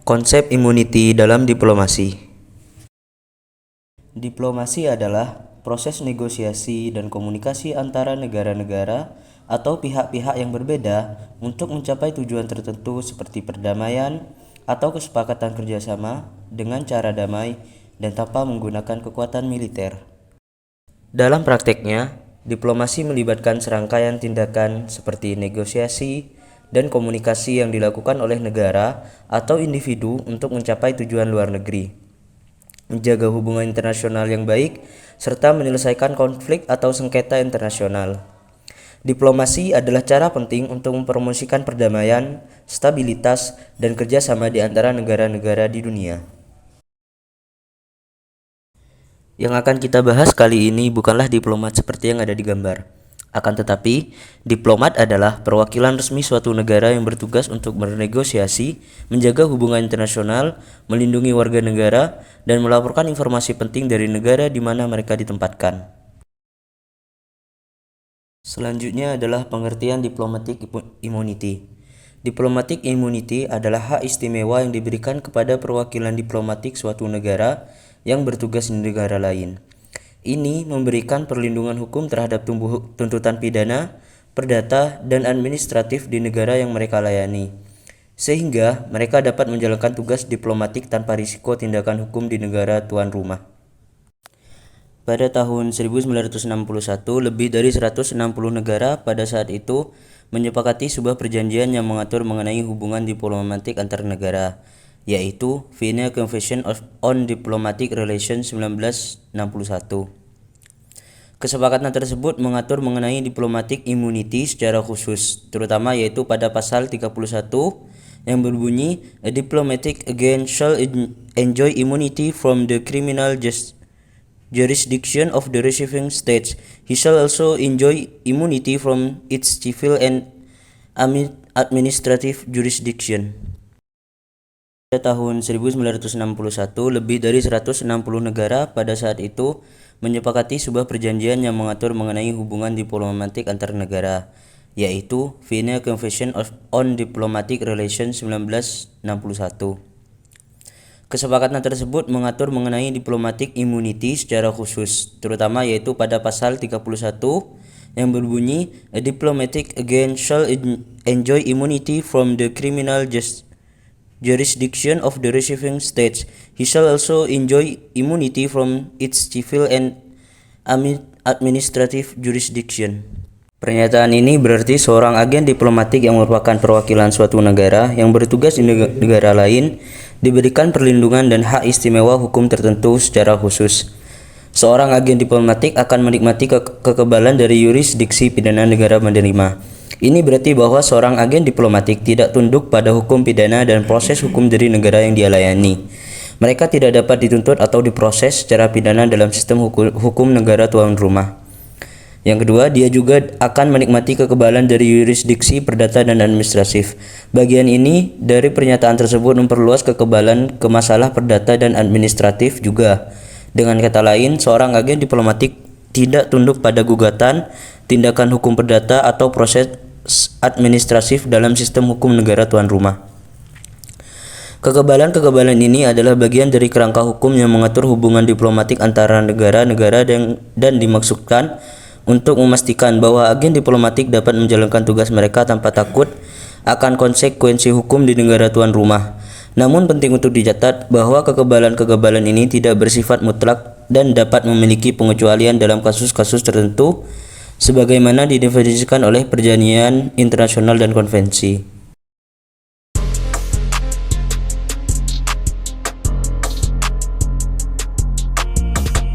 Konsep immunity dalam diplomasi. Diplomasi adalah proses negosiasi dan komunikasi antara negara-negara atau pihak-pihak yang berbeda untuk mencapai tujuan tertentu seperti perdamaian atau kesepakatan kerjasama dengan cara damai dan tanpa menggunakan kekuatan militer. Dalam prakteknya, diplomasi melibatkan serangkaian tindakan seperti negosiasi dan komunikasi yang dilakukan oleh negara atau individu untuk mencapai tujuan luar negeri, menjaga hubungan internasional yang baik, serta menyelesaikan konflik atau sengketa internasional. Diplomasi adalah cara penting untuk mempromosikan perdamaian, stabilitas, dan kerjasama di antara negara-negara di dunia. Yang akan kita bahas kali ini bukanlah diplomat seperti yang ada di gambar. Akan tetapi, diplomat adalah perwakilan resmi suatu negara yang bertugas untuk bernegosiasi, menjaga hubungan internasional, melindungi warga negara, dan melaporkan informasi penting dari negara di mana mereka ditempatkan. Selanjutnya adalah pengertian diplomatic immunity. Diplomatic immunity adalah hak istimewa yang diberikan kepada perwakilan diplomatik suatu negara yang bertugas di negara lain. Ini memberikan perlindungan hukum terhadap tuntutan pidana, perdata, dan administratif di negara yang mereka layani, sehingga mereka dapat menjalankan tugas diplomatik tanpa risiko tindakan hukum di negara tuan rumah. Pada tahun 1961, lebih dari 160 negara pada saat itu menyepakati sebuah perjanjian yang mengatur mengenai hubungan diplomatik antar negara, yaitu Vienna Convention on Diplomatic Relations 1961. Kesepakatan tersebut mengatur mengenai diplomatic immunity secara khusus, terutama yaitu pada pasal 31 yang berbunyi, "A diplomatic agent shall enjoy immunity from the criminal jurisdiction of the receiving states. He shall also enjoy immunity from its civil and administrative jurisdiction." Pada tahun 1961, lebih dari 160 negara pada saat itu menyepakati sebuah perjanjian yang mengatur mengenai hubungan diplomatik antar negara, yaitu Vienna Convention on Diplomatic Relations 1961. Kesepakatan tersebut mengatur mengenai diplomatic immunity secara khusus, terutama yaitu pada pasal 31 yang berbunyi, "A diplomatic agent shall enjoy immunity from the criminal jurisdiction of the receiving states. He shall also enjoy immunity from its civil and administrative jurisdiction." Pernyataan ini berarti seorang agen diplomatik yang merupakan perwakilan suatu negara yang bertugas di negara lain diberikan perlindungan dan hak istimewa hukum tertentu secara khusus. Seorang agen diplomatik akan menikmati kekebalan dari yurisdiksi pidana negara menerima. Ini berarti bahwa seorang agen diplomatik tidak tunduk pada hukum pidana dan proses hukum dari negara yang dia layani. Mereka tidak dapat dituntut atau diproses secara pidana dalam sistem hukum negara tuan rumah. Yang kedua, dia juga akan menikmati kekebalan dari yurisdiksi perdata dan administratif. Bagian ini dari pernyataan tersebut memperluas kekebalan ke masalah perdata dan administratif juga. Dengan kata lain, seorang agen diplomatik tidak tunduk pada gugatan, tindakan hukum perdata atau proses administratif dalam sistem hukum negara tuan rumah. Kekebalan ini adalah bagian dari kerangka hukum yang mengatur hubungan diplomatik antara negara-negara dan dimaksudkan untuk memastikan bahwa agen diplomatik dapat menjalankan tugas mereka tanpa takut akan konsekuensi hukum di negara tuan rumah. Namun penting untuk dicatat bahwa kekebalan ini tidak bersifat mutlak dan dapat memiliki pengecualian dalam kasus-kasus tertentu sebagaimana didefinisikan oleh perjanjian internasional dan konvensi.